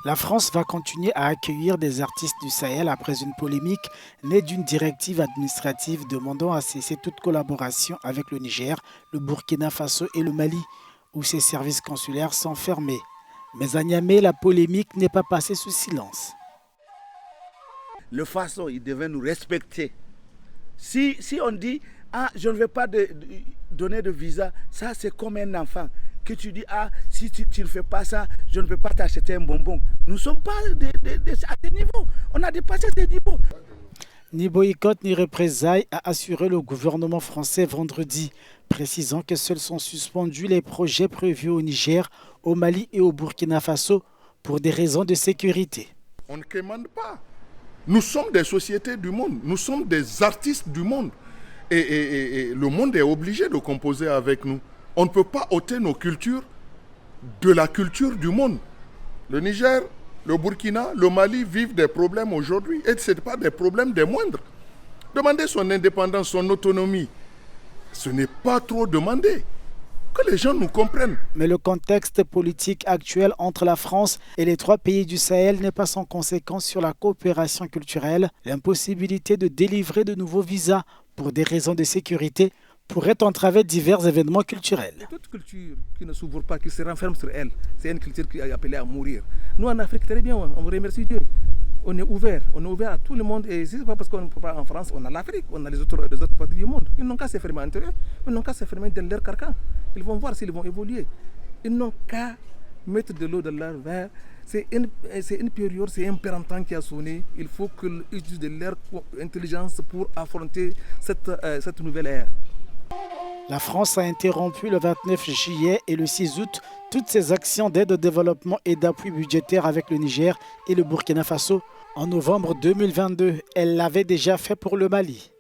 La France va continuer à accueillir des artistes du Sahel après une polémique née d'une directive administrative demandant à cesser toute collaboration avec le Niger, le Burkina Faso et le Mali, où ses services consulaires sont fermés. Mais à Niamey, la polémique n'est pas passée sous silence. Le façon, il devait nous respecter. Si on dit, ah, je ne vais pas donner de visa, ça c'est comme un enfant. Que tu dis, ah, si tu ne fais pas ça, je ne peux pas t'acheter un bonbon. Nous ne sommes pas à ce niveau. On a dépassé ce niveau. Ni boycott ni représailles a assuré le gouvernement français vendredi, précisant que seuls sont suspendus les projets prévus au Niger, au Mali et au Burkina Faso pour des raisons de sécurité. On ne commande pas. Nous sommes des sociétés du monde, nous sommes des artistes du monde. Et le monde est obligé de composer avec nous. On ne peut pas ôter nos cultures de la culture du monde. Le Niger, le Burkina, le Mali vivent des problèmes aujourd'hui. Et ce n'est pas des problèmes des moindres. Demander son indépendance, son autonomie, ce n'est pas trop demander. Que les gens nous comprennent. Mais le contexte politique actuel entre la France et les trois pays du Sahel n'est pas sans conséquence sur la coopération culturelle. L'impossibilité de délivrer de nouveaux visas pour des raisons de sécurité pourrait entraver divers événements culturels. Toute culture qui ne s'ouvre pas, qui se renferme sur elle, c'est une culture qui est appelée à mourir. Nous en Afrique, très bien, on vous remercie Dieu. On est ouvert à tout le monde. Et si ce n'est pas parce qu'on ne peut pas en France, on a l'Afrique, on a les autres parties du monde. Ils n'ont qu'à se fermer entre eux, ils n'ont qu'à se fermer dans leur carcan. Ils vont voir s'ils vont évoluer. Ils n'ont qu'à mettre de l'eau dans leur verre. C'est une période, c'est un printemps qui a sonné. Il faut qu'ils utilisent de leur intelligence pour affronter cette nouvelle ère. La France a interrompu le 29 juillet et le 6 août toutes ses actions d'aide au développement et d'appui budgétaire avec le Niger et le Burkina Faso. En novembre 2022, elle l'avait déjà fait pour le Mali.